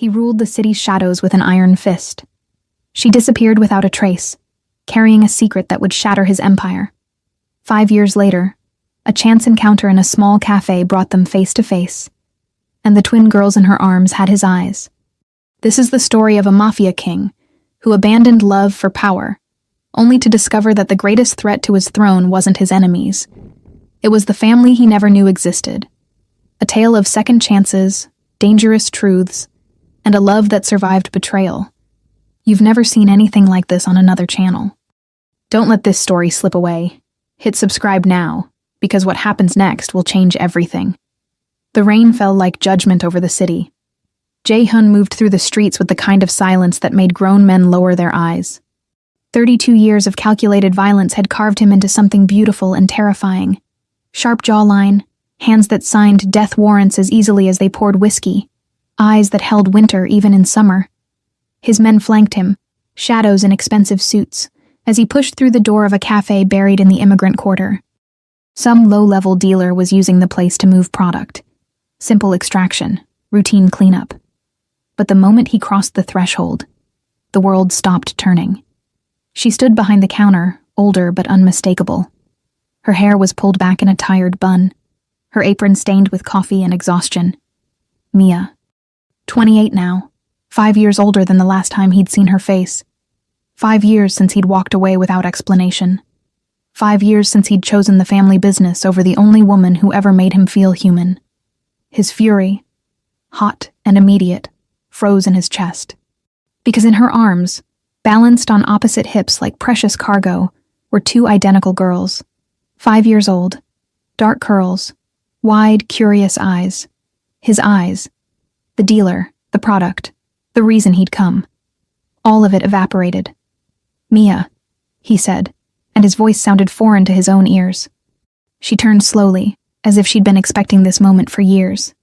He ruled the city's shadows with an iron fist. She disappeared without a trace, carrying a secret that would shatter his empire. 5 years later, a chance encounter in a small café brought them face to face, and the twin girls in her arms had his eyes. This is the story of a mafia king who abandoned love for power, only to discover that the greatest threat to his throne wasn't his enemies. It was the family he never knew existed. A tale of second chances, dangerous truths, and a love that survived betrayal. You've never seen anything like this on another channel. Don't let this story slip away. Hit subscribe now, because what happens next will change everything. The rain fell like judgment over the city. Jae-hyun moved through the streets with the kind of silence that made grown men lower their eyes. 32 years of calculated violence had carved him into something beautiful and terrifying. Sharp jawline, hands that signed death warrants as easily as they poured whiskey, eyes that held winter even in summer. His men flanked him, shadows in expensive suits, as he pushed through the door of a cafe buried in the immigrant quarter. Some low-level dealer was using the place to move product. Simple extraction, routine cleanup. But the moment he crossed the threshold, the world stopped turning. She stood behind the counter, older but unmistakable. Her hair was pulled back in a tired bun, her apron stained with coffee and exhaustion. Mia. 28 now, 5 years older than the last time he'd seen her face. 5 years since he'd walked away without explanation. 5 years since he'd chosen the family business over the only woman who ever made him feel human. His fury, hot and immediate, froze in his chest. Because in her arms, balanced on opposite hips like precious cargo, were two identical girls. 5 years old, dark curls, wide, curious eyes. His eyes, the dealer, the product, the reason he'd come. All of it evaporated. "Mia," he said, and his voice sounded foreign to his own ears. She turned slowly, as if she'd been expecting this moment for years.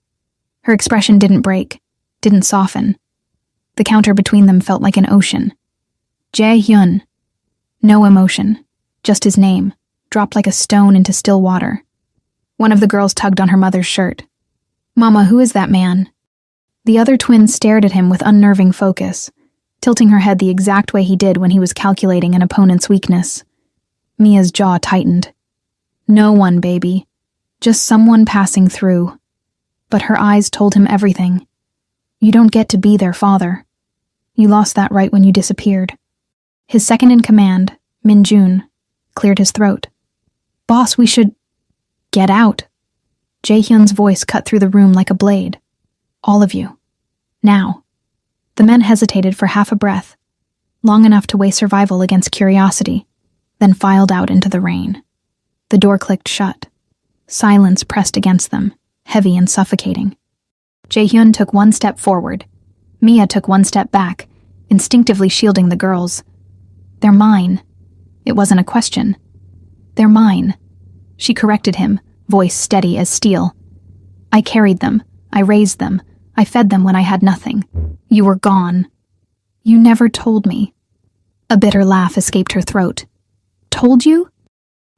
Her expression didn't break, didn't soften. The counter between them felt like an ocean. Jae-hyun. No emotion, just his name, dropped like a stone into still water. One of the girls tugged on her mother's shirt. "Mama, who is that man?" The other twin stared at him with unnerving focus, tilting her head the exact way he did when he was calculating an opponent's weakness. Mia's jaw tightened. No one, baby. Just someone passing through. But her eyes told him everything. You don't get to be their father. You lost that right when you disappeared. His second in command, Min-jun, cleared his throat. "Boss, we should... get out." Jae-hyun's voice cut through the room like a blade. "All of you. Now." The men hesitated for half a breath, long enough to weigh survival against curiosity, then filed out into the rain. The door clicked shut. Silence pressed against them, heavy and suffocating. Jae-hyun took one step forward. Mia took one step back, instinctively shielding the girls. "They're mine." It wasn't a question. "They're mine." She corrected him, voice steady as steel. "I carried them. I raised them. I fed them when I had nothing. You were gone. You never told me." A bitter laugh escaped her throat. "Told you?"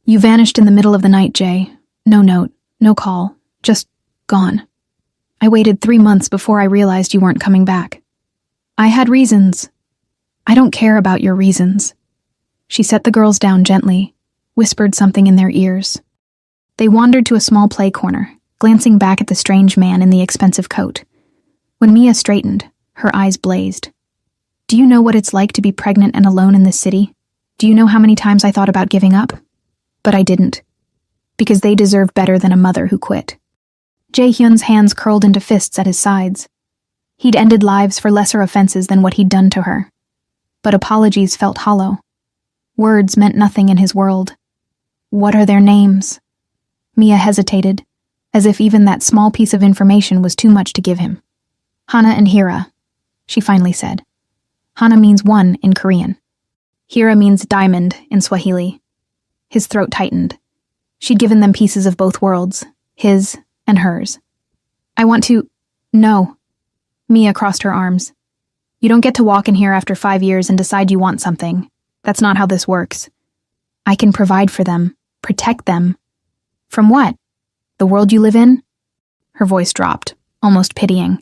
"You vanished in the middle of the night, Jay. No note, no call, just gone. I waited 3 months before I realized you weren't coming back. I had reasons. I don't care about your reasons." She set the girls down gently, whispered something in their ears. They wandered to a small play corner, glancing back at the strange man in the expensive coat. When Mia straightened, her eyes blazed. "Do you know what it's like to be pregnant and alone in this city? Do you know how many times I thought about giving up? But I didn't. Because they deserve better than a mother who quit." Jae-hyun's hands curled into fists at his sides. He'd ended lives for lesser offenses than what he'd done to her. But apologies felt hollow. Words meant nothing in his world. "What are their names?" Mia hesitated, as if even that small piece of information was too much to give him. "Hana and Hira," she finally said. Hana means one in Korean. Hira means diamond in Swahili. His throat tightened. She'd given them pieces of both worlds, his and hers. "I want to... No." Mia crossed her arms. "You don't get to walk in here after 5 years and decide you want something. That's not how this works. I can provide for them, protect them." "From what? The world you live in?" Her voice dropped, almost pitying.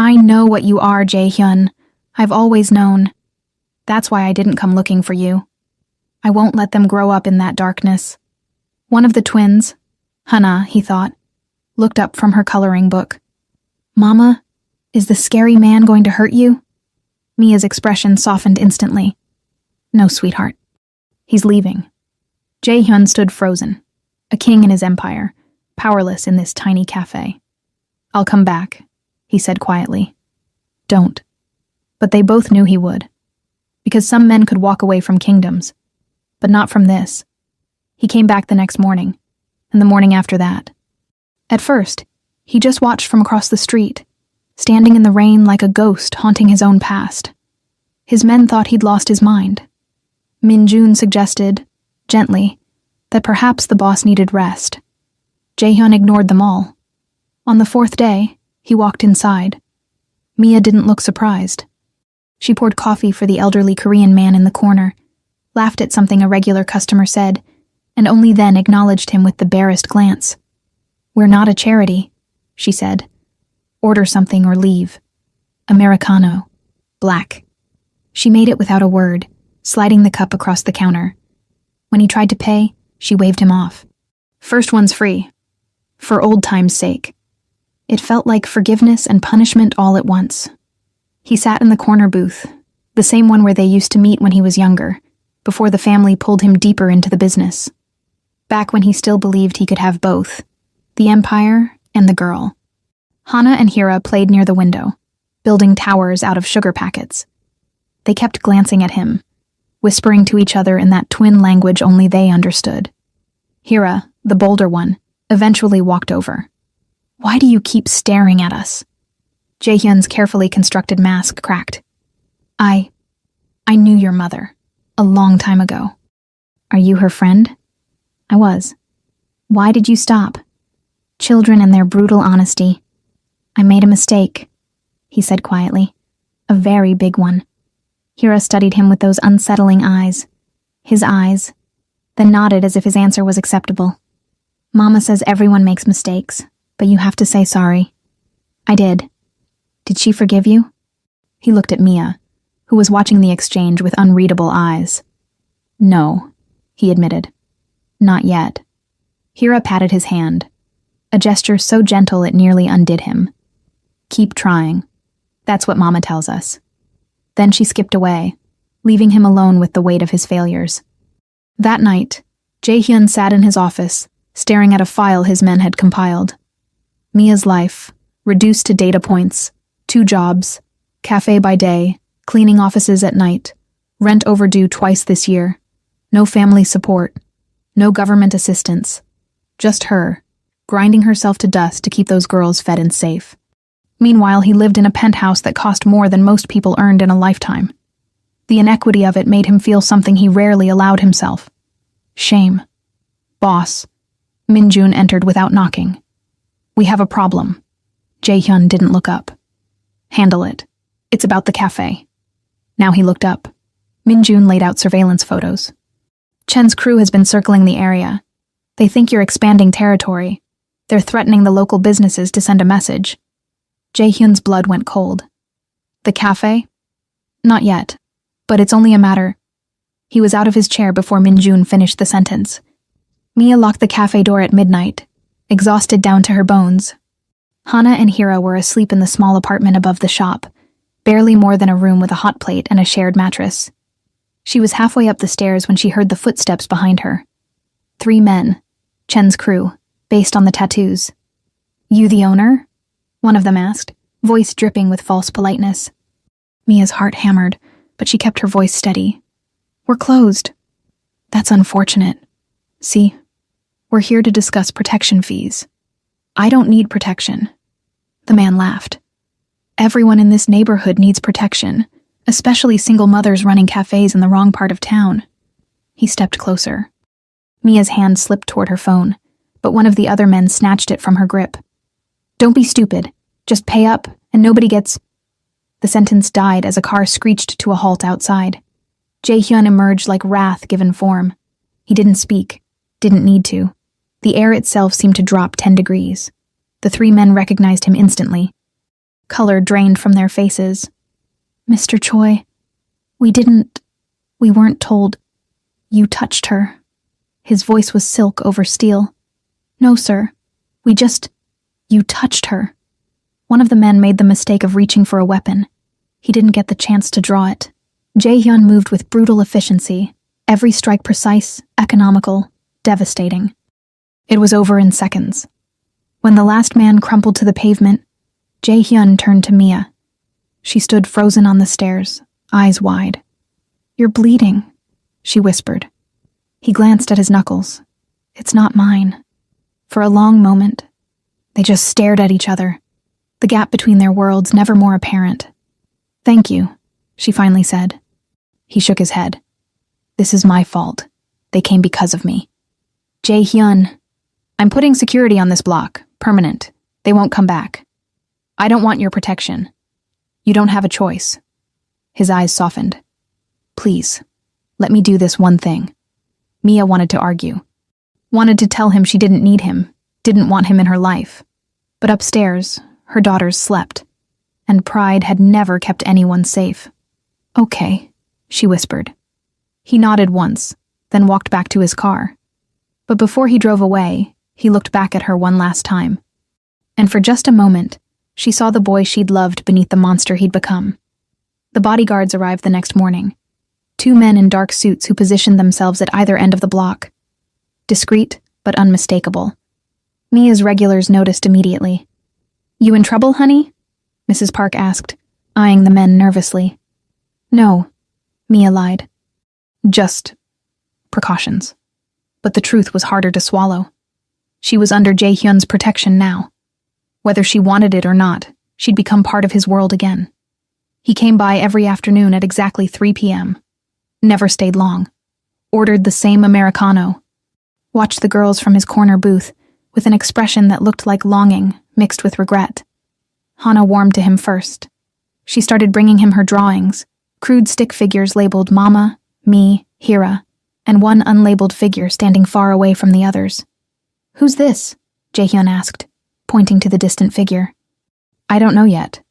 I know what you are, Jae-hyun. I've always known. That's why I didn't come looking for you. I won't let them grow up in that darkness. One of the twins, Hana, he thought, looked up from her coloring book. Mama, is the scary man going to hurt you? Mia's expression softened instantly. No, sweetheart. He's leaving. Jae-hyun stood frozen, a king in his empire, powerless in this tiny cafe. I'll come back, he said quietly. Don't. But they both knew he would. Because some men could walk away from kingdoms, but not from this. He came back the next morning, and the morning after that. At first, he just watched from across the street, standing in the rain like a ghost haunting his own past. His men thought he'd lost his mind. Min-jun suggested, gently, that perhaps the boss needed rest. Jae-hyun ignored them all. On the fourth day, he walked inside. Mia didn't look surprised. She poured coffee for the elderly Korean man in the corner, laughed at something a regular customer said, and only then acknowledged him with the barest glance. We're not a charity, she said. Order something or leave. Americano. Black. She made it without a word, sliding the cup across the counter. When he tried to pay, she waved him off. First one's free. For old time's sake. It felt like forgiveness and punishment all at once. He sat in the corner booth, the same one where they used to meet when he was younger, before the family pulled him deeper into the business. Back when he still believed he could have both, the empire and the girl. Hana and Hira played near the window, building towers out of sugar packets. They kept glancing at him, whispering to each other in that twin language only they understood. Hira, the bolder one, eventually walked over. Why do you keep staring at us? Jae-hyun's carefully constructed mask cracked. I knew your mother, a long time ago. Are you her friend? I was. Why did you stop? Children and their brutal honesty. I made a mistake, he said quietly. A very big one. Hira studied him with those unsettling eyes. His eyes, then nodded as if his answer was acceptable. Mama says everyone makes mistakes, but you have to say sorry. I did. Did she forgive you? He looked at Mia, who was watching the exchange with unreadable eyes. No, he admitted. Not yet. Hira patted his hand, a gesture so gentle it nearly undid him. Keep trying. That's what Mama tells us. Then she skipped away, leaving him alone with the weight of his failures. That night, Jae-hyun sat in his office, staring at a file his men had compiled. Mia's life, reduced to data points, 2 jobs, cafe by day, cleaning offices at night, rent overdue twice this year, no family support, no government assistance, just her, grinding herself to dust to keep those girls fed and safe. Meanwhile, he lived in a penthouse that cost more than most people earned in a lifetime. The inequity of it made him feel something he rarely allowed himself. Shame. Boss. Min-jun entered without knocking. We have a problem. Jae-hyun didn't look up. Handle it. It's about the cafe. Now he looked up. Min-jun laid out surveillance photos. Chen's crew has been circling the area. They think you're expanding territory. They're threatening the local businesses to send a message. Jae-hyun's blood went cold. The cafe? Not yet. But it's only a matter. He was out of his chair before Min-jun finished the sentence. Mia locked the cafe door at midnight, exhausted down to her bones. Hana and Hira were asleep in the small apartment above the shop, barely more than a room with a hot plate and a shared mattress. She was halfway up the stairs when she heard the footsteps behind her. 3 men, Chen's crew, based on the tattoos. You the owner? One of them asked, voice dripping with false politeness. Mia's heart hammered, but she kept her voice steady. We're closed. That's unfortunate. See, we're here to discuss protection fees. I don't need protection. The man laughed. Everyone in this neighborhood needs protection, especially single mothers running cafes in the wrong part of town. He stepped closer. Mia's hand slipped toward her phone, but one of the other men snatched it from her grip. Don't be stupid. Just pay up, and nobody gets... The sentence died as a car screeched to a halt outside. Jae-hyun emerged like wrath given form. He didn't speak, didn't need to. The air itself seemed to drop 10 degrees. The 3 men recognized him instantly. Color drained from their faces. "Mr. Choi, we weren't told. You touched her." His voice was silk over steel. "No, sir. You touched her." One of the men made the mistake of reaching for a weapon. He didn't get the chance to draw it. Jae-hyun moved with brutal efficiency, every strike precise, economical, devastating. It was over in seconds. When the last man crumpled to the pavement, Jae-hyun turned to Mia. She stood frozen on the stairs, eyes wide. "You're bleeding," she whispered. He glanced at his knuckles. "It's not mine." For a long moment, they just stared at each other, the gap between their worlds never more apparent. "Thank you," she finally said. He shook his head. "This is my fault. They came because of me." "Jae-hyun, I'm putting security on this block, permanent. They won't come back. I don't want your protection. You don't have a choice." His eyes softened. "Please, let me do this one thing." Mia wanted to argue. Wanted to tell him she didn't need him, didn't want him in her life. But upstairs, her daughters slept, and pride had never kept anyone safe. "Okay," she whispered. He nodded once, then walked back to his car. But before he drove away, he looked back at her one last time. And for just a moment, she saw the boy she'd loved beneath the monster he'd become. The bodyguards arrived the next morning. 2 men in dark suits who positioned themselves at either end of the block. Discreet, but unmistakable. Mia's regulars noticed immediately. "You in trouble, honey?" Mrs. Park asked, eyeing the men nervously. "No," Mia lied. "Just precautions." But the truth was harder to swallow. She was under Jae-hyun's protection now. Whether she wanted it or not, she'd become part of his world again. He came by every afternoon at exactly 3 p.m. Never stayed long. Ordered the same Americano. Watched the girls from his corner booth with an expression that looked like longing mixed with regret. Hana warmed to him first. She started bringing him her drawings, crude stick figures labeled Mama, Me, Hira, and one unlabeled figure standing far away from the others. "Who's this?" Jae-hyun asked, pointing to the distant figure. "I don't know yet,"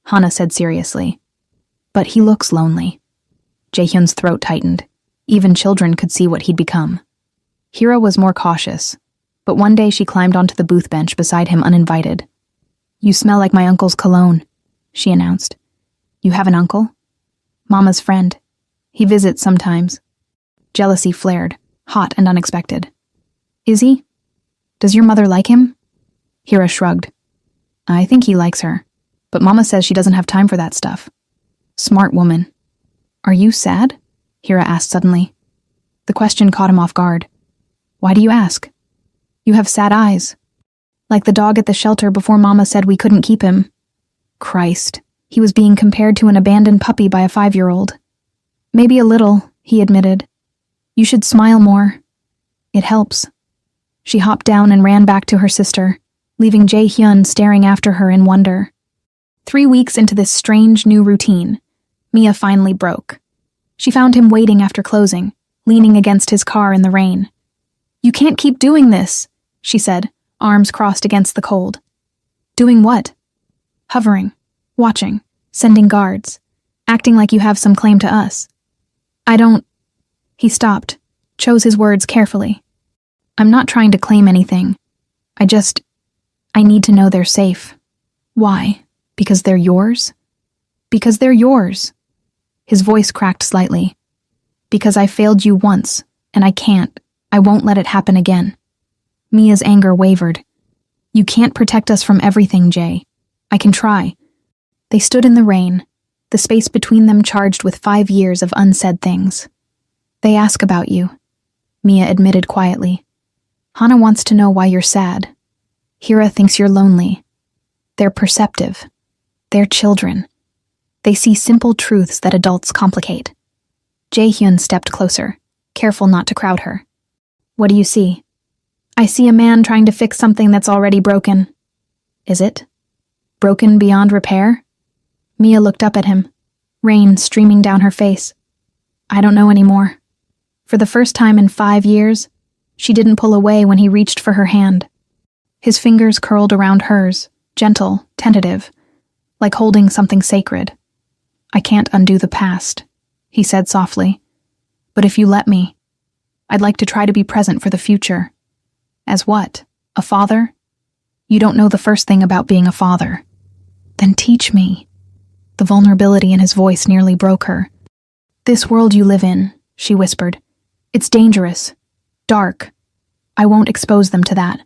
Hana said seriously. "But he looks lonely." Jae-hyun's throat tightened. Even children could see what he'd become. Hira was more cautious, but one day she climbed onto the booth bench beside him uninvited. "You smell like my uncle's cologne," she announced. "You have an uncle?" "Mama's friend. He visits sometimes." Jealousy flared, hot and unexpected. "Is he? Does your mother like him?" Hira shrugged. "I think he likes her, but Mama says she doesn't have time for that stuff." "Smart woman." "Are you sad?" Hira asked suddenly. The question caught him off guard. "Why do you ask?" "You have sad eyes. Like the dog at the shelter before Mama said we couldn't keep him." Christ, he was being compared to an abandoned puppy by a 5-year-old. "Maybe a little," he admitted. "You should smile more. It helps." She hopped down and ran back to her sister, leaving Jae-hyun staring after her in wonder. 3 weeks into this strange new routine, Mia finally broke. She found him waiting after closing, leaning against his car in the rain. "You can't keep doing this," she said, arms crossed against the cold. "Doing what?" "Hovering, watching, sending guards, acting like you have some claim to us." "I don't—" He stopped, chose his words carefully. "I'm not trying to claim anything. I need to know they're safe." "Why? Because they're yours?" "Because they're yours." His voice cracked slightly. "Because I failed you once, and I won't let it happen again." Mia's anger wavered. "You can't protect us from everything, Jay. I can try." They stood in the rain, the space between them charged with 5 years of unsaid things. "They ask about you," Mia admitted quietly. "Hana wants to know why you're sad. Hira thinks you're lonely. They're perceptive. They're children. They see simple truths that adults complicate." Jae-hyun stepped closer, careful not to crowd her. "What do you see?" "I see a man trying to fix something that's already broken." "Is it? Broken beyond repair?" Mia looked up at him, rain streaming down her face. "I don't know anymore." For the first time in 5 years, she didn't pull away when he reached for her hand. His fingers curled around hers, gentle, tentative, like holding something sacred. "I can't undo the past," he said softly. "But if you let me, I'd like to try to be present for the future." "As what? A father?" "You don't know the first thing about being a father." "Then teach me." The vulnerability in his voice nearly broke her. "This world you live in," she whispered, "it's dangerous, dark. I won't expose them to that."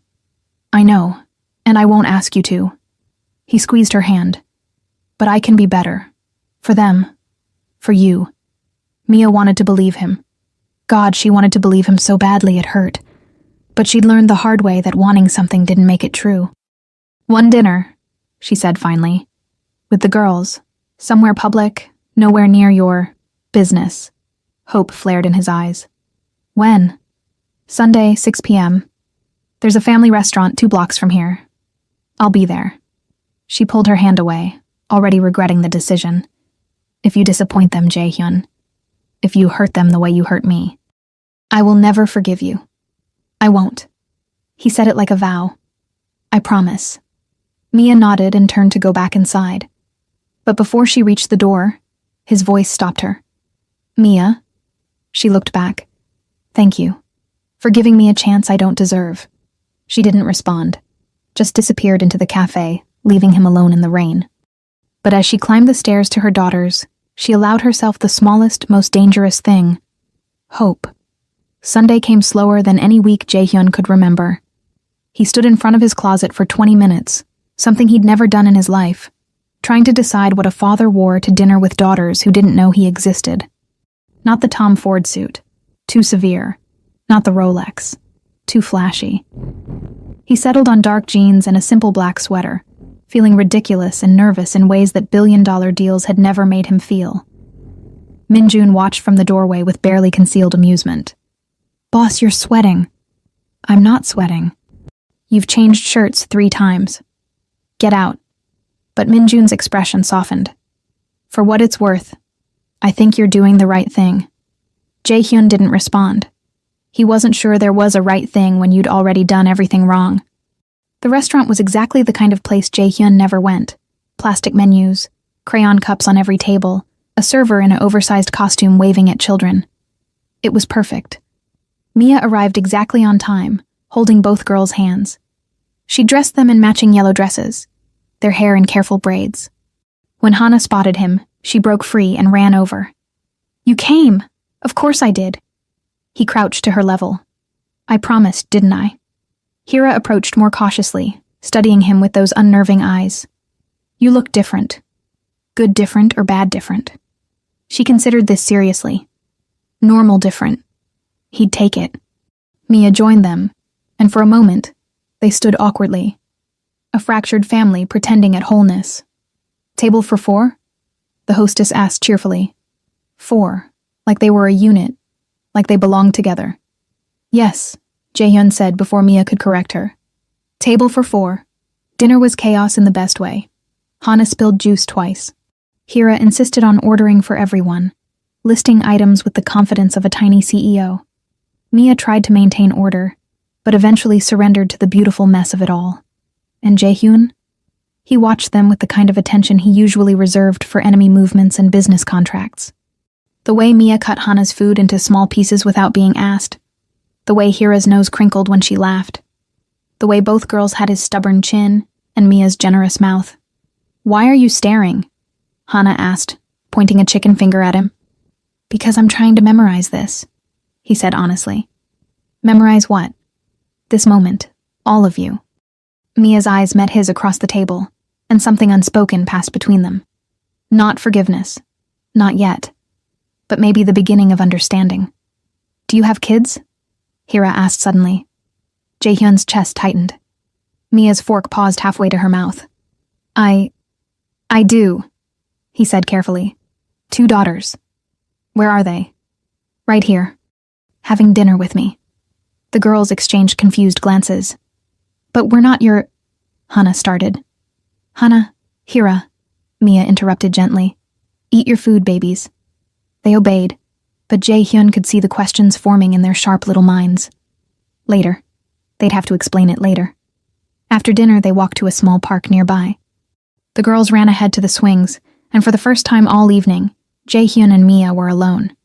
"I know, and I won't ask you to." He squeezed her hand. "But I can be better. For them. For you." Mia wanted to believe him. God, she wanted to believe him so badly it hurt. But she'd learned the hard way that wanting something didn't make it true. "One dinner," she said finally. "With the girls. Somewhere public, nowhere near your business." Hope flared in his eyes. "When?" "Sunday, 6 p.m. There's a family restaurant 2 blocks from here. I'll be there." She pulled her hand away, already regretting the decision. "If you disappoint them, Jae-hyun. If you hurt them the way you hurt me, I will never forgive you." "I won't." He said it like a vow. "I promise." Mia nodded and turned to go back inside. But before she reached the door, his voice stopped her. "Mia?" She looked back. "Thank you. For giving me a chance I don't deserve." She didn't respond, just disappeared into the cafe, leaving him alone in the rain. But as she climbed the stairs to her daughters, she allowed herself the smallest, most dangerous thing: hope. Sunday came slower than any week Jae-hyun could remember. He stood in front of his closet for 20 minutes, something he'd never done in his life, trying to decide what a father wore to dinner with daughters who didn't know he existed. Not the Tom Ford suit, too severe. Not the Rolex, too flashy. He settled on dark jeans and a simple black sweater, feeling ridiculous and nervous in ways that billion-dollar deals had never made him feel. Minjun watched from the doorway with barely concealed amusement. "Boss, you're sweating." "I'm not sweating." "You've changed shirts 3 times. Get out." But Minjun's expression softened. "For what it's worth, I think you're doing the right thing." Jae-hyun didn't respond. He wasn't sure there was a right thing when you'd already done everything wrong. The restaurant was exactly the kind of place Jae-hyun never went. Plastic menus, crayon cups on every table, a server in an oversized costume waving at children. It was perfect. Mia arrived exactly on time, holding both girls' hands. She dressed them in matching yellow dresses, their hair in careful braids. When Hana spotted him, she broke free and ran over. "You came! Of course I did." He crouched to her level. "I promised, didn't I?" Hira approached more cautiously, studying him with those unnerving eyes. "You look different. Good different or bad different?" She considered this seriously. Normal different. He'd take it. Mia joined them, and for a moment, they stood awkwardly. A fractured family pretending at wholeness. "Table for 4? The hostess asked cheerfully. 4, like they were a unit, like they belonged together. "Yes," Jae-hyun said before Mia could correct her. "Table for 4. Dinner was chaos in the best way. Hana spilled juice twice. Hira insisted on ordering for everyone, listing items with the confidence of a tiny CEO. Mia tried to maintain order, but eventually surrendered to the beautiful mess of it all. And Jae-hyun? He watched them with the kind of attention he usually reserved for enemy movements and business contracts. The way Mia cut Hana's food into small pieces without being asked. The way Hira's nose crinkled when she laughed. The way both girls had his stubborn chin and Mia's generous mouth. "Why are you staring?" Hana asked, pointing a chicken finger at him. "Because I'm trying to memorize this," he said honestly. "Memorize what?" "This moment. All of you." Mia's eyes met his across the table, and something unspoken passed between them. Not forgiveness. Not yet. But maybe the beginning of understanding. "Do you have kids?" Hira asked suddenly. Jae-hyun's chest tightened. Mia's fork paused halfway to her mouth. I do," he said carefully. 2 daughters. "Where are they?" "Right here. Having dinner with me." The girls exchanged confused glances. "But we're not your—" Hana started. "Hana, Hira," Mia interrupted gently. "Eat your food, babies." They obeyed, but Jae-hyun could see the questions forming in their sharp little minds. Later. They'd have to explain it later. After dinner, they walked to a small park nearby. The girls ran ahead to the swings, and for the first time all evening, Jae-hyun and Mia were alone.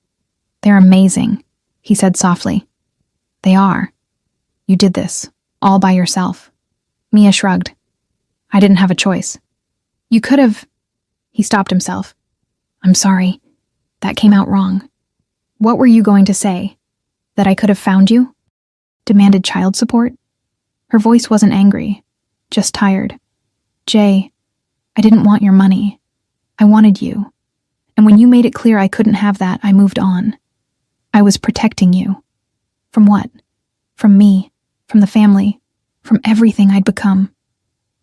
"They're amazing," he said softly. "They are. You did this, all by yourself." Mia shrugged. "I didn't have a choice." "You could have—" He stopped himself. "I'm sorry. That came out wrong." "What were you going to say? That I could have found you? Demanded child support?" Her voice wasn't angry, just tired. "Jay, I didn't want your money. I wanted you. And when you made it clear I couldn't have that, I moved on. I was protecting you. From what? From me, from the family, from everything I'd become."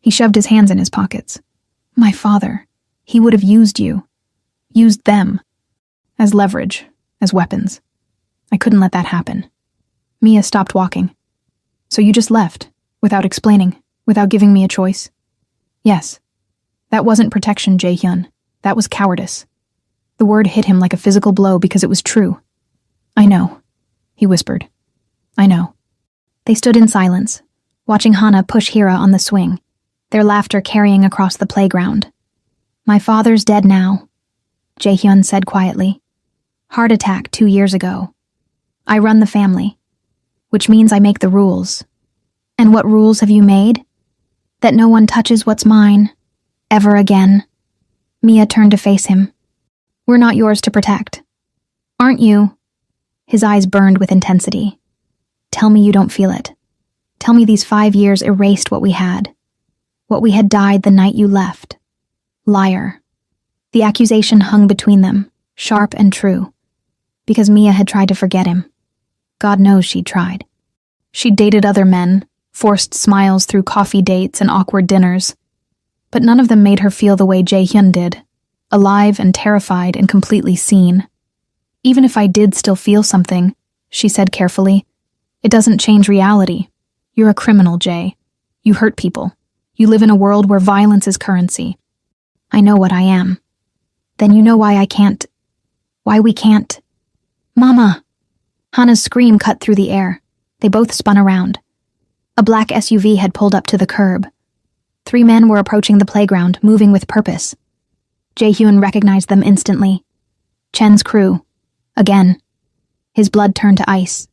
He shoved his hands in his pockets. "My father, he would have used you. Used them. As leverage, as weapons. I couldn't let that happen." Mia stopped walking. "So you just left, without explaining, without giving me a choice?" "Yes. That wasn't protection, Jae-hyun. That was cowardice." The word hit him like a physical blow because it was true. "I know," he whispered. "I know." They stood in silence, watching Hana push Hira on the swing, their laughter carrying across the playground. "My father's dead now," Jae-hyun said quietly. "Heart attack 2 years ago. I run the family, which means I make the rules. And what rules have you made? That no one touches what's mine, ever again." Mia turned to face him. "We're not yours to protect. Aren't you?" His eyes burned with intensity. "Tell me you don't feel it. Tell me these 5 years erased what we had. What we had died the night you left. Liar." The accusation hung between them, sharp and true, because Mia had tried to forget him. God knows she'd tried. She'd dated other men, forced smiles through coffee dates and awkward dinners, but none of them made her feel the way Jae-hyun did, alive and terrified and completely seen. "Even if I did still feel something," she said carefully, "it doesn't change reality. You're a criminal, Jay. You hurt people. You live in a world where violence is currency. I know what I am. Then you know why I can't. Why we can't." "Mama!" Hana's scream cut through the air. They both spun around. A black SUV had pulled up to the curb. 3 men were approaching the playground, moving with purpose. Jae-hyun recognized them instantly. Chen's crew. Again. His blood turned to ice.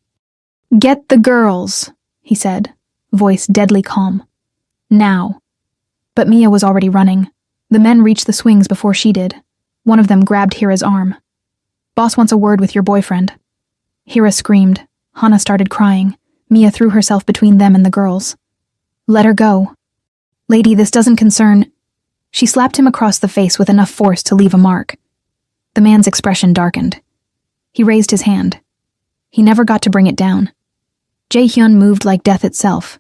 "Get the girls," he said, voice deadly calm. "Now." But Mia was already running. The men reached the swings before she did. One of them grabbed Hira's arm. "Boss wants a word with your boyfriend." Hira screamed. Hana started crying. Mia threw herself between them and the girls. "Let her go." "Lady, this doesn't concern—" She slapped him across the face with enough force to leave a mark. The man's expression darkened. He raised his hand. He never got to bring it down. Jae-hyun moved like death itself.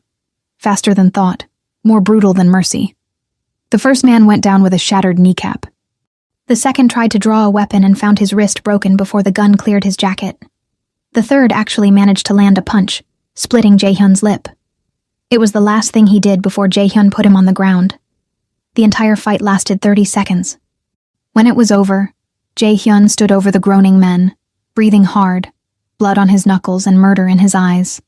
Faster than thought. More brutal than mercy. The first man went down with a shattered kneecap. The second tried to draw a weapon and found his wrist broken before the gun cleared his jacket. The third actually managed to land a punch, splitting Jae-hyun's lip. It was the last thing he did before Jae-hyun put him on the ground. The entire fight lasted 30 seconds. When it was over, Jae-hyun stood over the groaning men, breathing hard, blood on his knuckles and murder in his eyes.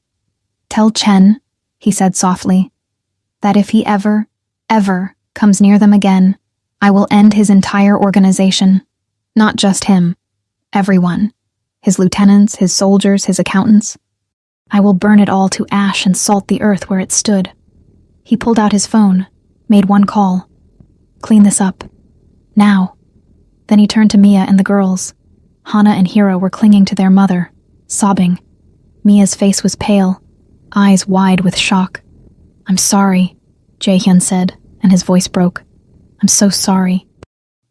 "Tell Chen," he said softly, "that if he ever comes near them again, I will end his entire organization. Not just him. Everyone. His lieutenants, his soldiers, his accountants. I will burn it all to ash and salt the earth where it stood." He pulled out his phone, made one call. "Clean this up. Now." Then he turned to Mia and the girls. Hana and Hira were clinging to their mother, sobbing. Mia's face was pale, eyes wide with shock. "I'm sorry," Jae-hyun said, and his voice broke. "I'm so sorry.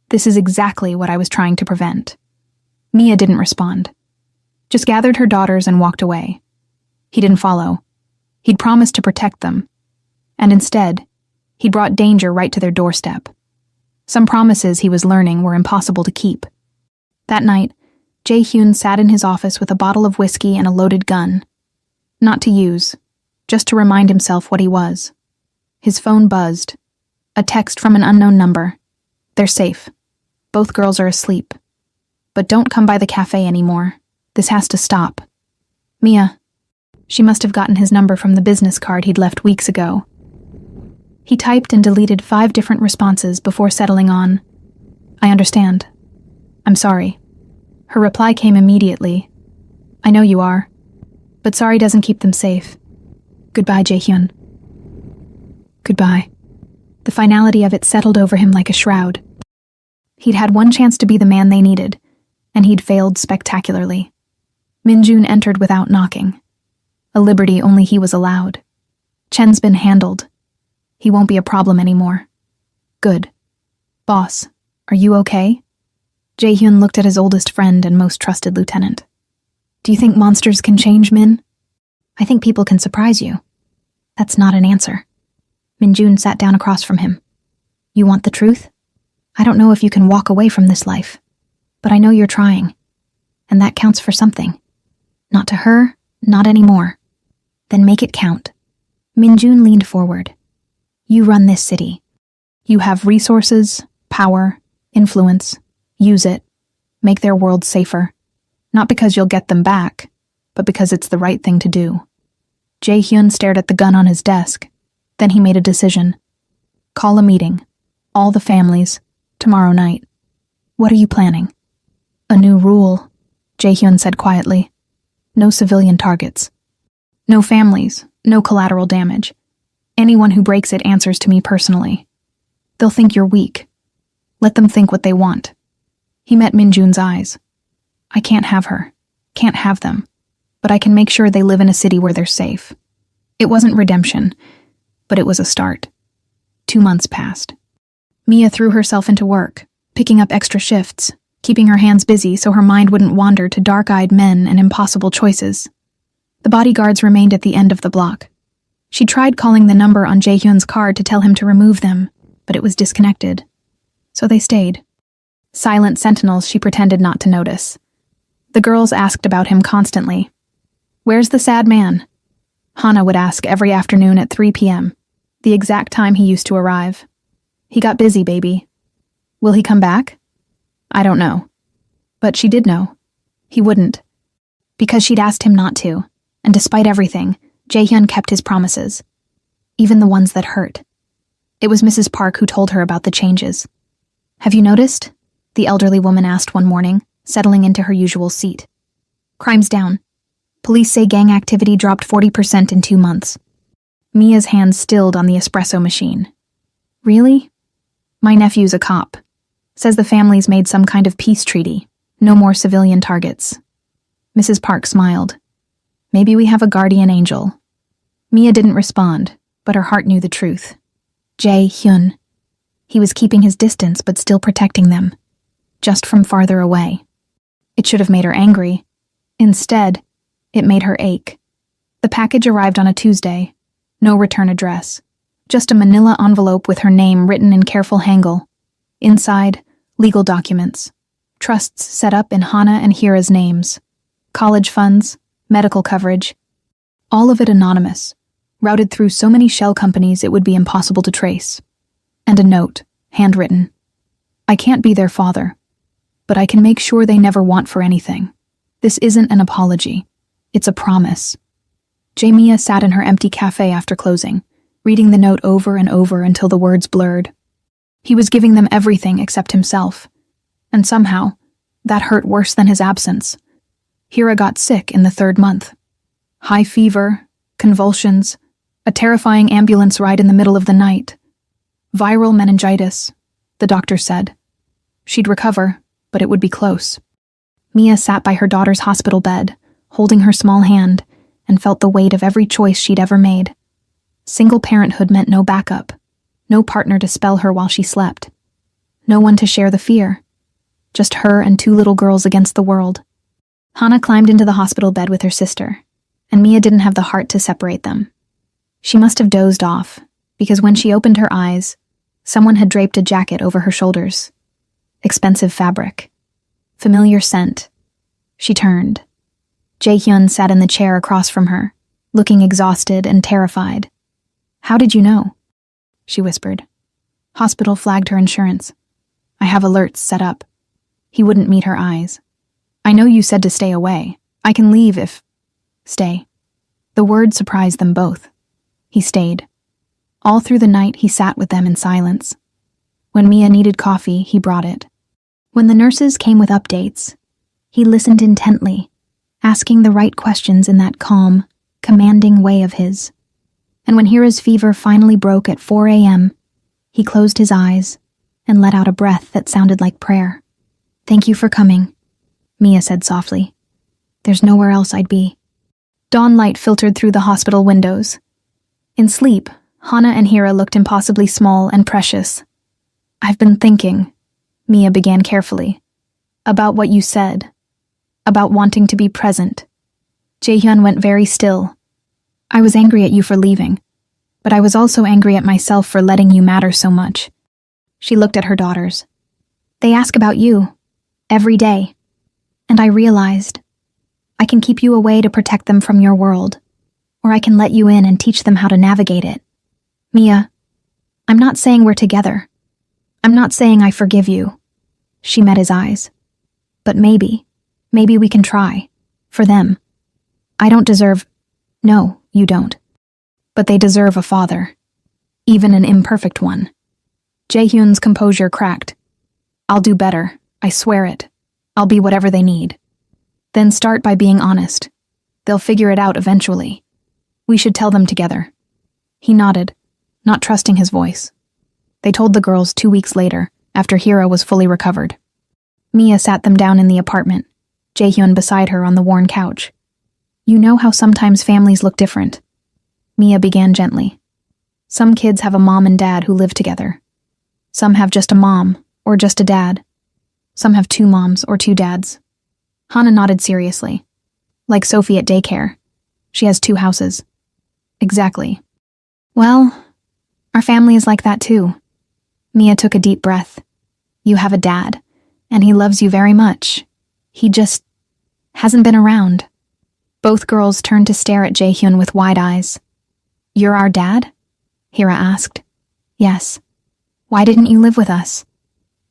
This is exactly what I was trying to prevent." Mia didn't respond. Just gathered her daughters and walked away. He didn't follow. He'd promised to protect them. And instead, he'd brought danger right to their doorstep. Some promises he was learning were impossible to keep. That night, Jae-hyun sat in his office with a bottle of whiskey and a loaded gun. Not to use, just to remind himself what he was. His phone buzzed. A text from an unknown number. "They're safe. Both girls are asleep. But don't come by the café anymore. This has to stop. Mia." She must have gotten his number from the business card he'd left weeks ago. He typed and deleted 5 different responses before settling on, "I understand. I'm sorry." Her reply came immediately. "I know you are, but sorry doesn't keep them safe. Goodbye, Jae-hyun." Goodbye. The finality of it settled over him like a shroud. He'd had one chance to be the man they needed, and he'd failed spectacularly. Min-jun entered without knocking. A liberty only he was allowed. Chen's been handled. He won't be a problem anymore. Good. Boss, are you okay? Jae-hyun looked at his oldest friend and most trusted lieutenant. Do you think monsters can change, Min? I think people can surprise you. That's not an answer. Min-jun sat down across from him. You want the truth? I don't know if you can walk away from this life, but I know you're trying, and that counts for something. Not to her, not anymore. Then make it count. Min-jun leaned forward. You run this city. You have resources, power, influence. Use it. Make their world safer. Not because you'll get them back, but because it's the right thing to do. Jae-hyun stared at the gun on his desk. Then he made a decision. Call a meeting. All the families. Tomorrow night. What are you planning? A new rule, Jae-hyun said quietly. No civilian targets. No families. No collateral damage. Anyone who breaks it answers to me personally. They'll think you're weak. Let them think what they want. He met Min-jun's eyes. I can't have her. Can't have them. But I can make sure they live in a city where they're safe. It wasn't redemption, but it was a start. 2 months passed. Mia threw herself into work, picking up extra shifts, keeping her hands busy so her mind wouldn't wander to dark-eyed men and impossible choices. The bodyguards remained at the end of the block. She tried calling the number on Jae-hyun's card to tell him to remove them, but it was disconnected. So they stayed. Silent sentinels she pretended not to notice. The girls asked about him constantly. Where's the sad man? Hana would ask every afternoon at 3 p.m., the exact time he used to arrive. He got busy, baby. Will he come back? I don't know. But she did know. He wouldn't. Because she'd asked him not to, and despite everything, Jae-hyun kept his promises. Even the ones that hurt. It was Mrs. Park who told her about the changes. Have you noticed? The elderly woman asked one morning, settling into her usual seat. Crime's down. Police say gang activity dropped 40% in 2 months. Mia's hands stilled on the espresso machine. Really? My nephew's a cop. Says the families made some kind of peace treaty. No more civilian targets. Mrs. Park smiled. Maybe we have a guardian angel. Mia didn't respond, but her heart knew the truth. Jae-hyun. He was keeping his distance but still protecting them. Just from farther away. It should have made her angry. Instead, it made her ache. The package arrived on a Tuesday. No return address. Just a manila envelope with her name written in careful Hangul. Inside, legal documents. Trusts set up in Hana and Hira's names. College funds, medical coverage. All of it anonymous, routed through so many shell companies it would be impossible to trace. And a note, handwritten. I can't be their father, but I can make sure they never want for anything. This isn't an apology. It's a promise. Jae-mia sat in her empty cafe after closing, reading the note over and over until the words blurred. He was giving them everything except himself. And somehow, that hurt worse than his absence. Hira got sick in the 3rd month. High fever, convulsions, a terrifying ambulance ride in the middle of the night. Viral meningitis, the doctor said. She'd recover, but it would be close. Mia sat by her daughter's hospital bed, holding her small hand, and felt the weight of every choice she'd ever made. Single parenthood meant no backup, no partner to spell her while she slept, no one to share the fear, just her and 2 little girls against the world. Hana climbed into the hospital bed with her sister, and Mia didn't have the heart to separate them. She must have dozed off, because when she opened her eyes, someone had draped a jacket over her shoulders. Expensive fabric. Familiar scent. She turned. Jae-hyun sat in the chair across from her, looking exhausted and terrified. How did you know? She whispered. Hospital flagged her insurance. I have alerts set up. He wouldn't meet her eyes. I know you said to stay away. I can leave if... Stay. The word surprised them both. He stayed. All through the night, he sat with them in silence. When Mia needed coffee, he brought it. When the nurses came with updates, he listened intently, asking the right questions in that calm, commanding way of his. And when Hira's fever finally broke at 4 a.m., he closed his eyes and let out a breath that sounded like prayer. "Thank you for coming," Mia said softly. "There's nowhere else I'd be." Dawn light filtered through the hospital windows. In sleep, Hana and Hira looked impossibly small and precious. "I've been thinking," Mia began carefully, "about what you said, about wanting to be present." Jaehyun went very still. "I was angry at you for leaving, but I was also angry at myself for letting you matter so much." She looked at her daughters. "They ask about you, every day, and I realized I can keep you away to protect them from your world, or I can let you in and teach them how to navigate it. Mia, I'm not saying we're together. I'm not saying I forgive you." She met his eyes. "But maybe we can try. For them. I don't deserve— No, you don't. But they deserve a father. Even an imperfect one." Jaehyun's composure cracked. "I'll do better. I swear it. I'll be whatever they need. Then start by being honest. They'll figure it out eventually. We should tell them together." He nodded, not trusting his voice. They told the girls 2 weeks later, after Hira was fully recovered. Mia sat them down in the apartment, Jaehyun beside her on the worn couch. "You know how sometimes families look different," Mia began gently. "Some kids have a mom and dad who live together. Some have just a mom, or just a dad. Some have 2 moms or 2 dads." Hana nodded seriously. "Like Sophie at daycare. She has 2 houses." "Exactly." "Well, our family is like that too." Mia took a deep breath. "You have a dad, and he loves you very much. He just hasn't been around." Both girls turned to stare at Jaehyun with wide eyes. "You're our dad?" Hira asked. "Yes. Why didn't you live with us?"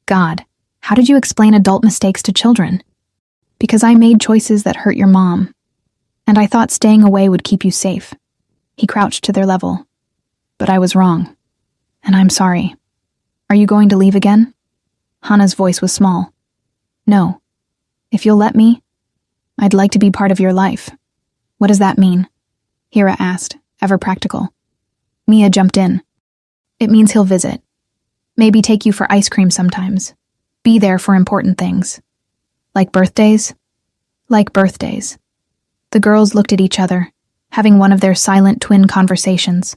"God, how did you explain adult mistakes to children?" "Because I made choices that hurt your mom, and I thought staying away would keep you safe." He crouched to their level. "But I was wrong, and I'm sorry. Are you going to leave again?" Hana's voice was small. "No. If you'll let me, I'd like to be part of your life." "What does that mean?" Hira asked, ever practical. Mia jumped in. "It means he'll visit. Maybe take you for ice cream sometimes. Be there for important things." "Like birthdays?" "Like birthdays." The girls looked at each other, having one of their silent twin conversations.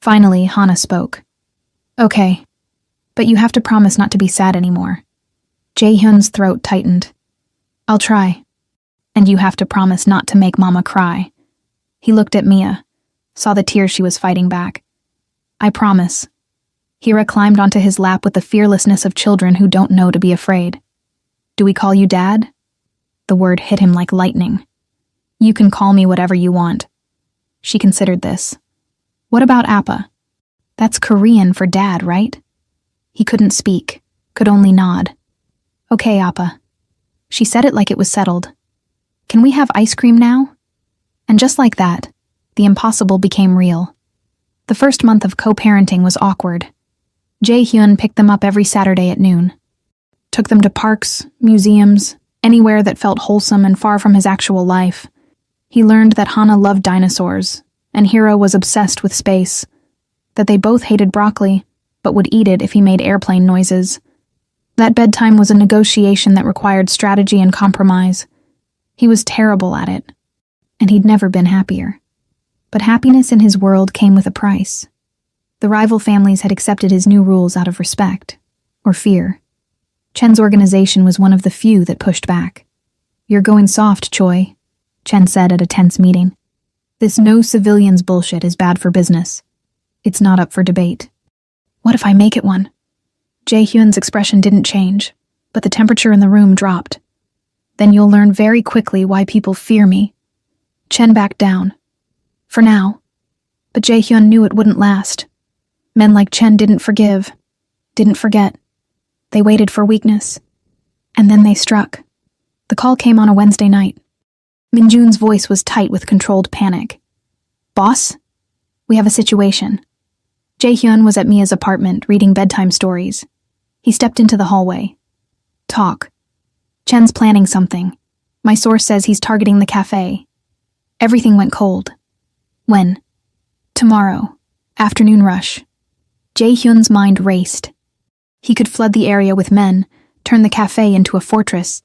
Finally, Hana spoke. "Okay, but you have to promise not to be sad anymore." Jaehyun's throat tightened. "I'll try. And you have to promise not to make Mama cry." He looked at Mia, saw the tears she was fighting back. "I promise." Hira climbed onto his lap with the fearlessness of children who don't know to be afraid. "Do we call you Dad?" The word hit him like lightning. "You can call me whatever you want." She considered this. "What about Appa? That's Korean for dad, right?" He couldn't speak, could only nod. "Okay, Appa." She said it like it was settled. "Can we have ice cream now?" And just like that, the impossible became real. The first month of co-parenting was awkward. Jaehyun picked them up every Saturday at noon. Took them to parks, museums, anywhere that felt wholesome and far from his actual life. He learned that Hana loved dinosaurs, and Hira was obsessed with space. That they both hated broccoli, but would eat it if he made airplane noises. That bedtime was a negotiation that required strategy and compromise. He was terrible at it, and he'd never been happier. But happiness in his world came with a price. The rival families had accepted his new rules out of respect, or fear. Chen's organization was one of the few that pushed back. "You're going soft, Choi," Chen said at a tense meeting. "This no civilians bullshit is bad for business. It's not up for debate." "What if I make it one?" Jaehyun's expression didn't change, but the temperature in the room dropped. "Then you'll learn very quickly why people fear me." Chen backed down. For now. But Jaehyun knew it wouldn't last. Men like Chen didn't forgive, didn't forget. They waited for weakness. And then they struck. The call came on a Wednesday night. Minjun's voice was tight with controlled panic. "Boss? We have a situation." Jae-hyun was at Mia's apartment reading bedtime stories. He stepped into the hallway. Talk. Chen's planning something. My source says he's targeting the café. Everything went cold. When? Tomorrow. Afternoon rush. Jae-hyun's mind raced. He could flood the area with men, turn the café into a fortress.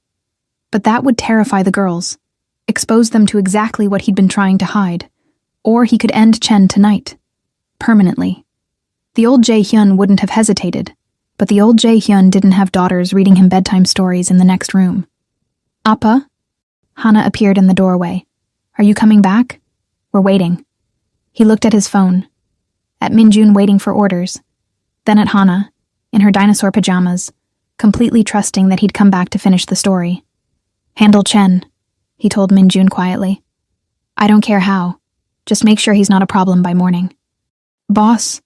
But that would terrify the girls, expose them to exactly what he'd been trying to hide. Or he could end Chen tonight. Permanently. The old Jae-hyun wouldn't have hesitated, but the old Jae-hyun didn't have daughters reading him bedtime stories in the next room. Appa? Hana appeared in the doorway. Are you coming back? We're waiting. He looked at his phone. At Minjun waiting for orders. Then at Hana, in her dinosaur pajamas, completely trusting that he'd come back to finish the story. Handle Chen, he told Minjun quietly. I don't care how. Just make sure he's not a problem by morning. Boss,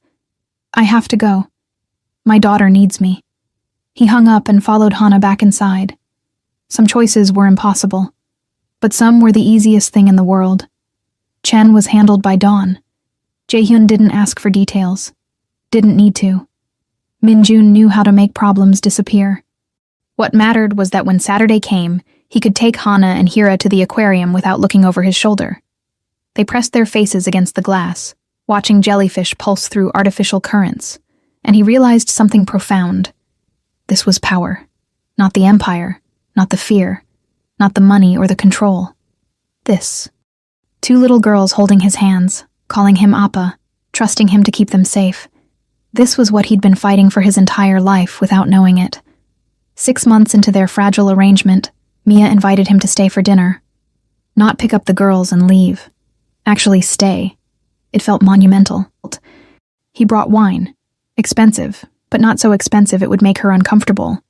I have to go. My daughter needs me. He hung up and followed Hana back inside. Some choices were impossible, but some were the easiest thing in the world. Chen was handled by Dawn. Jae-hyun didn't ask for details. Didn't need to. Minjun knew how to make problems disappear. What mattered was that when Saturday came, he could take Hana and Hira to the aquarium without looking over his shoulder. They pressed their faces against the glass, watching jellyfish pulse through artificial currents, and he realized something profound. This was power. Not the empire, not the fear, not the money or the control. This. Two little girls holding his hands, calling him Appa, trusting him to keep them safe. This was what he'd been fighting for his entire life without knowing it. 6 months into their fragile arrangement, Mia invited him to stay for dinner. Not pick up the girls and leave. Actually stay. It felt monumental. He brought wine. Expensive, but not so expensive it would make her uncomfortable.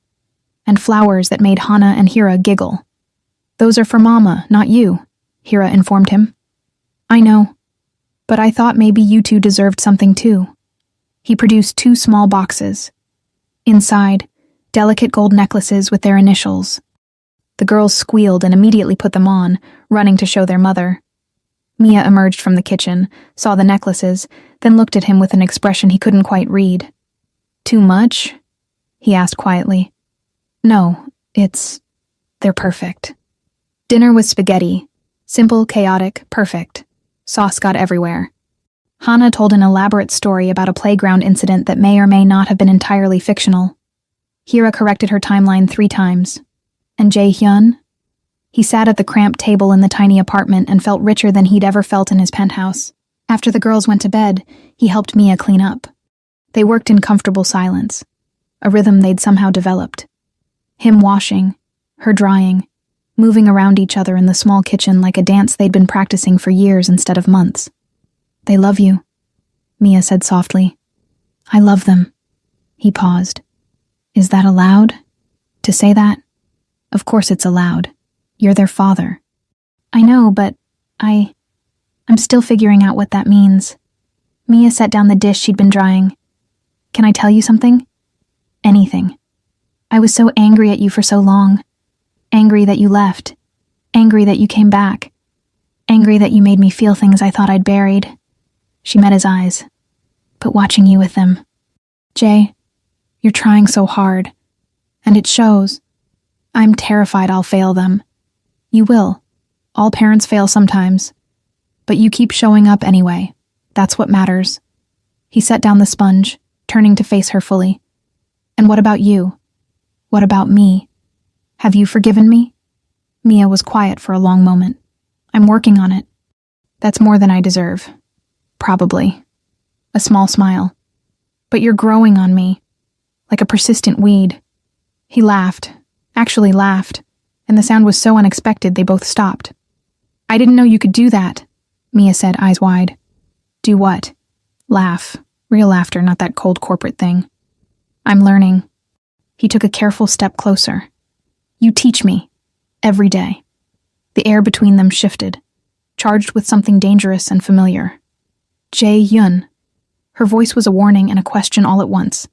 And flowers that made Hana and Hira giggle. Those are for Mama, not you, Hira informed him. I know, but I thought maybe you two deserved something too. He produced 2 small boxes. Inside, delicate gold necklaces with their initials. The girls squealed and immediately put them on, running to show their mother. Mia emerged from the kitchen, saw the necklaces, then looked at him with an expression he couldn't quite read. Too much? He asked quietly. No, they're perfect. Dinner was spaghetti. Simple, chaotic, perfect. Sauce got everywhere. Hana told an elaborate story about a playground incident that may or may not have been entirely fictional. Hira corrected her timeline 3 times. And Jae-hyun? He sat at the cramped table in the tiny apartment and felt richer than he'd ever felt in his penthouse. After the girls went to bed, he helped Mia clean up. They worked in comfortable silence, a rhythm they'd somehow developed. Him washing, her drying, moving around each other in the small kitchen like a dance they'd been practicing for years instead of months. They love you, Mia said softly. I love them. He paused. Is that allowed? To say that? Of course it's allowed. You're their father. I know, but I'm still figuring out what that means. Mia set down the dish she'd been drying. Can I tell you something? Anything. I was so angry at you for so long. Angry that you left. Angry that you came back. Angry that you made me feel things I thought I'd buried. She met his eyes. But watching you with them. Jay, you're trying so hard. And it shows. I'm terrified I'll fail them. You will. All parents fail sometimes. But you keep showing up anyway. That's what matters. He set down the sponge, turning to face her fully. And what about you? What about me? Have you forgiven me? Mia was quiet for a long moment. I'm working on it. That's more than I deserve. Probably. A small smile. But you're growing on me. Like a persistent weed. He laughed. Actually laughed. And the sound was so unexpected they both stopped. I didn't know you could do that, Mia said, eyes wide. Do what? Laugh. Real laughter, not that cold corporate thing. I'm learning. He took a careful step closer. You teach me. Every day. The air between them shifted, charged with something dangerous and familiar. Jae-hyun. Her voice was a warning and a question all at once.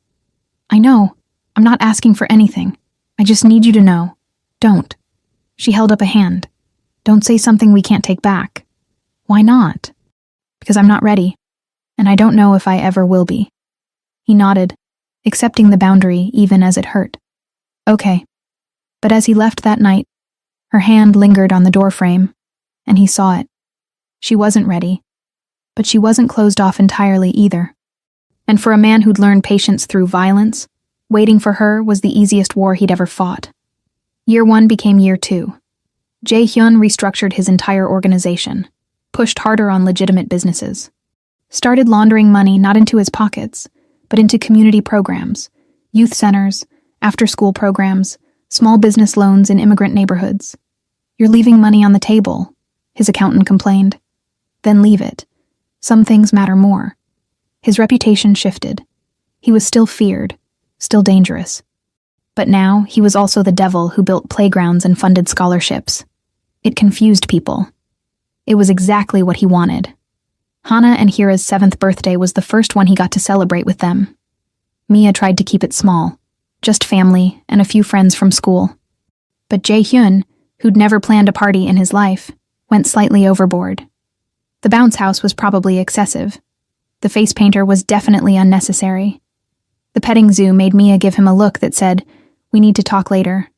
I know. I'm not asking for anything. I just need you to know. Don't. She held up a hand. Don't say something we can't take back. Why not? Because I'm not ready. And I don't know if I ever will be. He nodded, accepting the boundary even as it hurt. Okay. But as he left that night, her hand lingered on the doorframe, and he saw it. She wasn't ready, but she wasn't closed off entirely either. And for a man who'd learned patience through violence, waiting for her was the easiest war he'd ever fought. Year 1 became year 2. Jae-hyun restructured his entire organization, pushed harder on legitimate businesses, started laundering money not into his pockets, but into community programs, youth centers, after-school programs, small business loans in immigrant neighborhoods. You're leaving money on the table, his accountant complained. Then leave it. Some things matter more. His reputation shifted. He was still feared, still dangerous. But now he was also the devil who built playgrounds and funded scholarships. It confused people. It was exactly what he wanted. Hana and Hira's 7th birthday was the first one he got to celebrate with them. Mia tried to keep it small, just family and a few friends from school. But Jae-hyun, who'd never planned a party in his life, went slightly overboard. The bounce house was probably excessive. The face painter was definitely unnecessary. The petting zoo made Mia give him a look that said, "We need to talk later."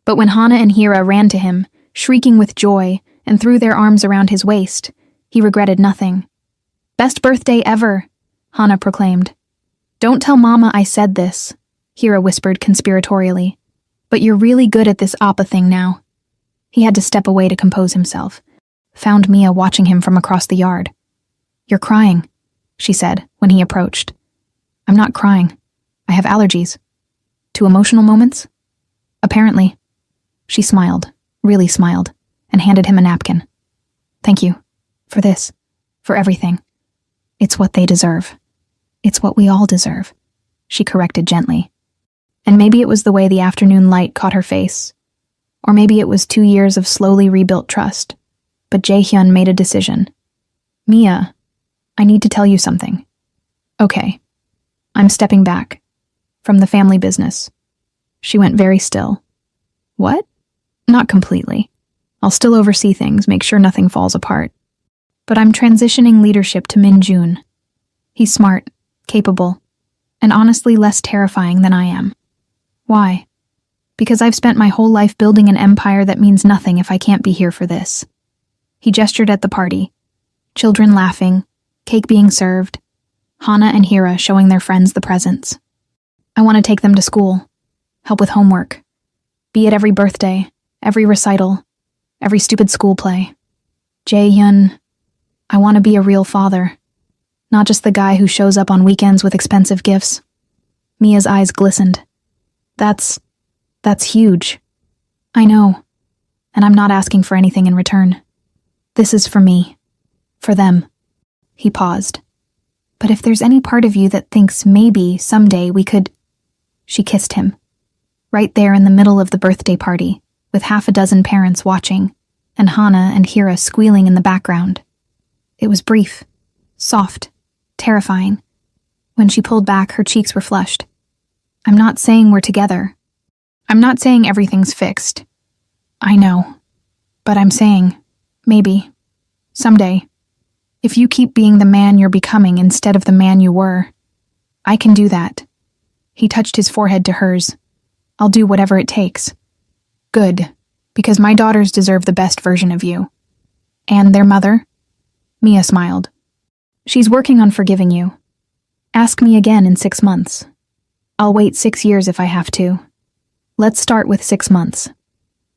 But when Hana and Hira ran to him, shrieking with joy, and threw their arms around his waist, he regretted nothing. "Best birthday ever," Hana proclaimed. "Don't tell Mama I said this," Hira whispered conspiratorially. "But you're really good at this Appa thing now." He had to step away to compose himself, found Mia watching him from across the yard. "You're crying," she said when he approached. "I'm not crying. I have allergies." "To emotional moments?" "Apparently." She smiled, really smiled, and handed him a napkin. "Thank you. For this. For everything. It's what they deserve. It's what we all deserve," she corrected gently. And maybe it was the way the afternoon light caught her face. Or maybe it was 2 years of slowly rebuilt trust. But Jae-hyun made a decision. "Mia, I need to tell you something." "Okay. I'm stepping back. From the family business." She went very still. "What?" "Not completely. I'll still oversee things, make sure nothing falls apart. But I'm transitioning leadership to Min-jun. He's smart, capable, and honestly less terrifying than I am." "Why?" "Because I've spent my whole life building an empire that means nothing if I can't be here for this." He gestured at the party. Children laughing, cake being served, Hana and Hira showing their friends the presents. "I want to take them to school, help with homework, be at every birthday, every recital, every stupid school play. Jae-hyun, I want to be a real father, not just the guy who shows up on weekends with expensive gifts." Mia's eyes glistened. That's huge." "I know, and I'm not asking for anything in return. This is for me. For them." He paused. "But if there's any part of you that thinks maybe someday we could—" She kissed him. Right there in the middle of the birthday party, with 6 parents watching, and Hana and Hira squealing in the background. It was brief, soft, terrifying. When she pulled back, her cheeks were flushed. "I'm not saying we're together. I'm not saying everything's fixed. I know. But I'm saying, maybe, someday, if you keep being the man you're becoming instead of the man you were, I can do that." He touched his forehead to hers. "I'll do whatever it takes." "Good, because my daughters deserve the best version of you." "And their mother?" Mia smiled. "She's working on forgiving you. Ask me again in 6 months. I'll wait 6 years if I have to. Let's start with 6 months."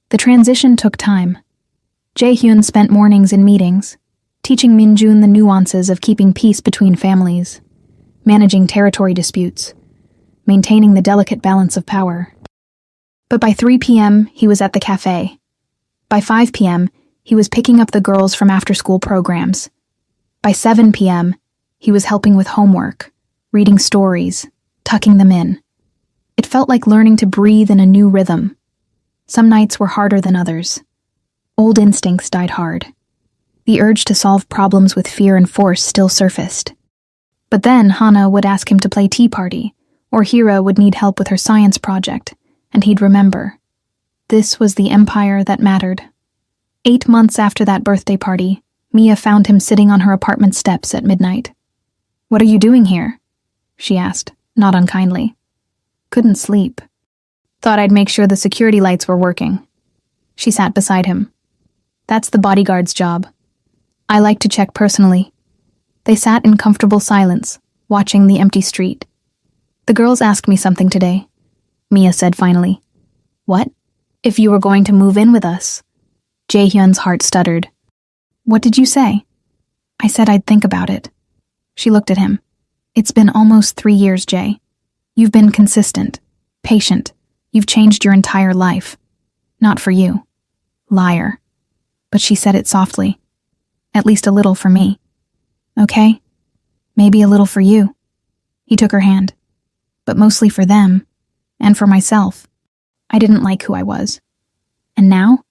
The transition took time. Jae-hyun spent mornings in meetings, teaching Min-jun the nuances of keeping peace between families, managing territory disputes, maintaining the delicate balance of power. But by 3 p.m., he was at the café. By 5 p.m., he was picking up the girls from after-school programs. By 7 p.m., he was helping with homework, reading stories, tucking them in. It felt like learning to breathe in a new rhythm. Some nights were harder than others. Old instincts died hard. The urge to solve problems with fear and force still surfaced. But then Hana would ask him to play tea party, or Hira would need help with her science project, and he'd remember. This was the empire that mattered. 8 months after that birthday party, Mia found him sitting on her apartment steps at midnight. "What are you doing here?" she asked. not unkindly. Couldn't sleep. Thought I'd make sure the security lights were working. She sat beside him. That's the bodyguard's job. I like to check personally. They sat in comfortable silence, watching the empty street. The girls asked me something today, Mia said finally. What? If you were going to move in with us. Jae-hyun's heart stuttered. What did you say? I said I'd think about it. She looked at him. It's been almost 3 years, Jae. You've been consistent, patient. You've changed your entire life. Not for you. Liar. But she said it softly. At least a little for me. Okay? Maybe a little for you. He took her hand. But mostly for them. And for myself. I didn't like who I was. And now?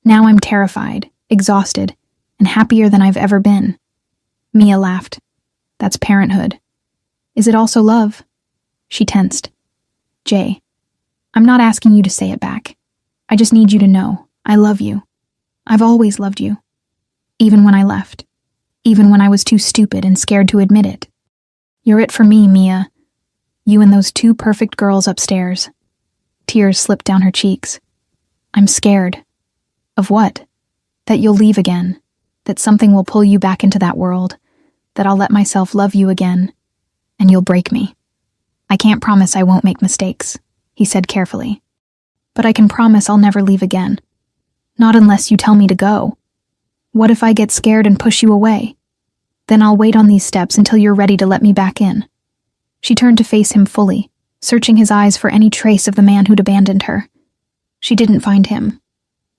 Now I'm terrified, exhausted, and happier than I've ever been. Mia laughed. That's parenthood. Is it also love? She tensed. Jae, I'm not asking you to say it back. I just need you to know I love you. I've always loved you. Even when I left. Even when I was too stupid and scared to admit it. You're it for me, Mia. You and those 2 perfect girls upstairs. Tears slipped down her cheeks. I'm scared. Of what? That you'll leave again. That something will pull you back into that world. That I'll let myself love you again. And you'll break me. I can't promise I won't make mistakes, he said carefully. But I can promise I'll never leave again. Not unless you tell me to go. What if I get scared and push you away? Then I'll wait on these steps until you're ready to let me back in. She turned to face him fully, searching his eyes for any trace of the man who'd abandoned her. She didn't find him.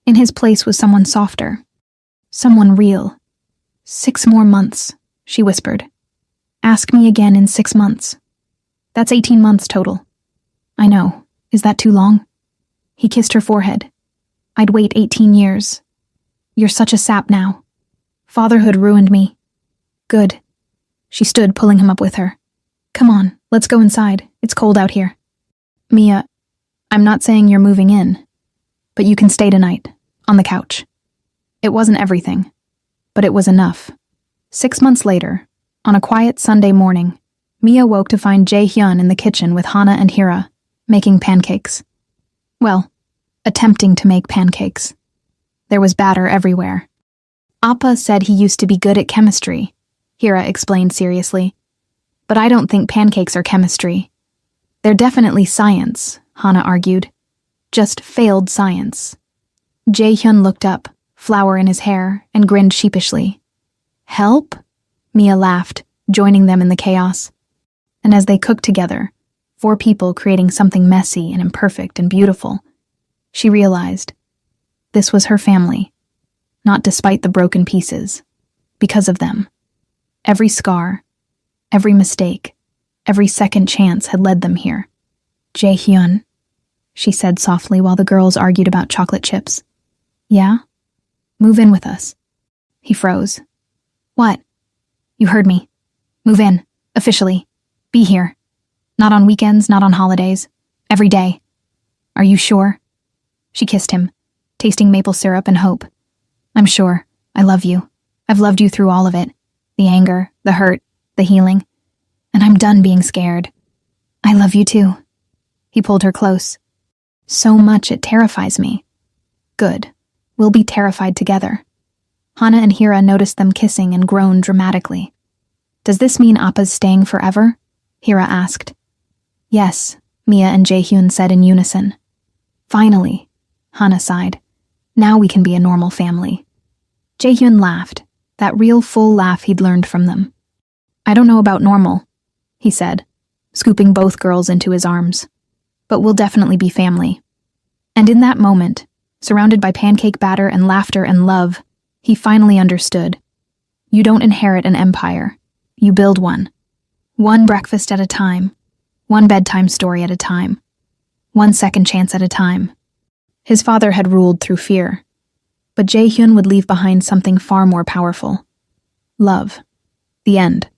In his place was someone softer. Someone real. 6 more months, she whispered. Ask me again in 6 months. That's 18 months total. I know. Is that too long? He kissed her forehead. I'd wait 18 years. You're such a sap now. Fatherhood ruined me. Good. She stood, pulling him up with her. Come on, let's go inside. It's cold out here. Mia, I'm not saying you're moving in, but you can stay tonight, on the couch. It wasn't everything, but it was enough. 6 months later, on a quiet Sunday morning, Mia woke to find Jae-hyun in the kitchen with Hana and Hira, making pancakes. Well, attempting to make pancakes. There was batter everywhere. Appa said he used to be good at chemistry, Hira explained seriously. But I don't think pancakes are chemistry. They're definitely science, Hana argued. Just failed science. Jae-hyun looked up, flour in his hair, and grinned sheepishly. Help? Mia laughed, joining them in the chaos. And as they cooked together, 4 people creating something messy and imperfect and beautiful, she realized this was her family, not despite the broken pieces, because of them. Every scar, every mistake, every second chance had led them here. Jae-hyun, she said softly while the girls argued about chocolate chips. Yeah? Move in with us. He froze. What? You heard me. Move in, officially. Be here. Not on weekends, not on holidays. Every day. Are you sure? She kissed him, tasting maple syrup and hope. I'm sure. I love you. I've loved you through all of it. The anger, the hurt, the healing. And I'm done being scared. I love you too. He pulled her close. So much it terrifies me. Good. We'll be terrified together. Hana and Hira noticed them kissing and groaned dramatically. Does this mean Appa's staying forever? Hira asked. Yes, Mia and Jae-hyun said in unison. Finally, Hana sighed. Now we can be a normal family. Jae-hyun laughed, that real full laugh he'd learned from them. I don't know about normal, he said, scooping both girls into his arms. But we'll definitely be family. And in that moment, surrounded by pancake batter and laughter and love, he finally understood. You don't inherit an empire. You build one. One breakfast at a time. One bedtime story at a time. One second chance at a time. His father had ruled through fear. But Jae-hyun would leave behind something far more powerful. Love. The end.